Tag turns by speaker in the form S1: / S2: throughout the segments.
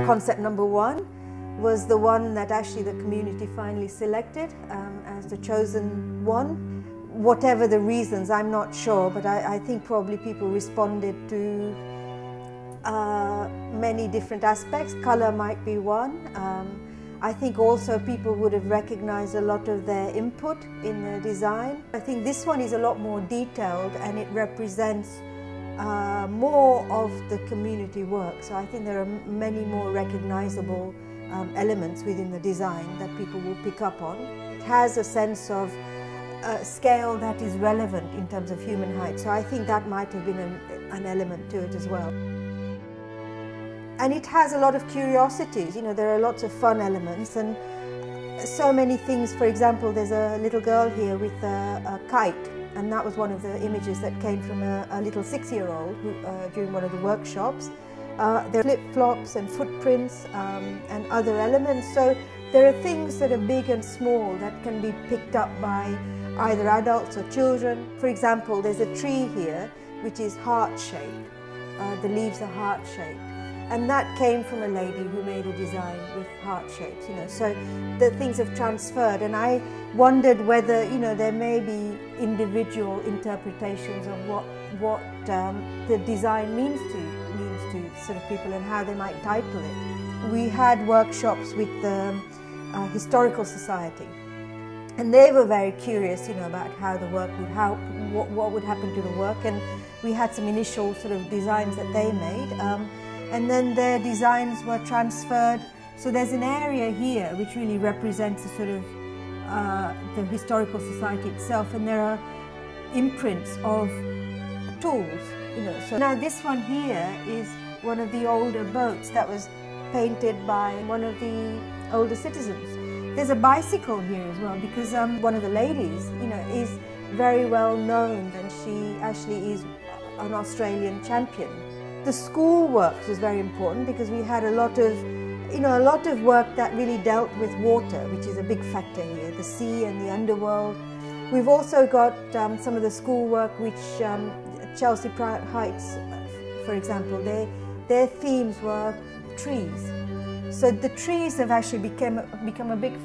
S1: concept number one was the one that actually the community finally selected as the chosen one. Whatever the reasons, I'm not sure, but I think probably people responded to many different aspects. Colour might be one. I think also people would have recognized a lot of their input in the design. I think this one is a lot more detailed and it represents more of the community work. So I think there are many more recognizable elements within the design that people will pick up on. It has a sense of scale that is relevant in terms of human height. So I think that might have been an element to it as well. And it has a lot of curiosities, you know, there are lots of fun elements and so many things. For example, there's a little girl here with a kite, and that was one of the images that came from a little 6-year-old during one of the workshops. There are flip-flops and footprints and other elements. So there are things that are big and small that can be picked up by either adults or children. For example, there's a tree here which is heart-shaped. The leaves are heart-shaped. And that came from a lady who made a design with heart shapes, you know. So the things have transferred, and I wondered whether, you know, there may be individual interpretations of what the design means to sort of people and how they might title it. We had workshops with the Historical Society, and they were very curious, you know, about how the work would, what would happen to the work, and we had some initial sort of designs that they made. And then their designs were transferred. So there's an area here which really represents a sort of the Historical Society itself, and there are imprints of tools, you know. So now this one here is one of the older boats that was painted by one of the older citizens. There's a bicycle here as well, because one of the ladies, you know, is very well known, and she actually is an Australian champion. The school works was very important because we had a lot of work that really dealt with water, which is a big factor here, the sea and the underworld. We've also got some of the school work which Chelsea Heights, for example, their themes were trees. So the trees have actually become a big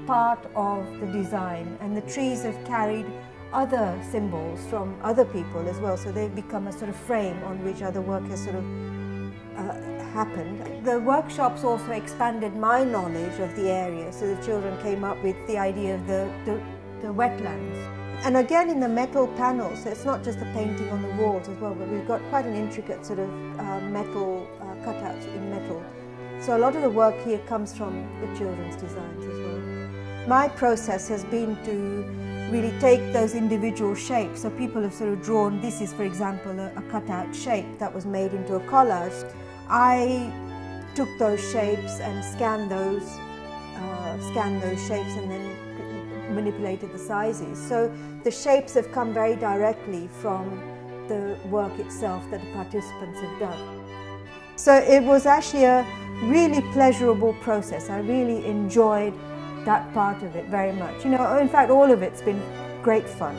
S1: part of the design, and the trees have carried other symbols from other people as well, so they've become a sort of frame on which other work has sort of happened. The workshops also expanded my knowledge of the area, so the children came up with the idea of the wetlands. And again in the metal panels, so it's not just the painting on the walls as well, but we've got quite an intricate sort of metal cutouts in metal. So a lot of the work here comes from the children's designs as well. My process has been to really take those individual shapes. So people have sort of drawn, this is for example a cutout shape that was made into a collage. I took those shapes and scanned those shapes and then manipulated the sizes. So the shapes have come very directly from the work itself that the participants have done. So it was actually a really pleasurable process. I really enjoyed that part of it very much. You know, in fact, all of it's been great fun.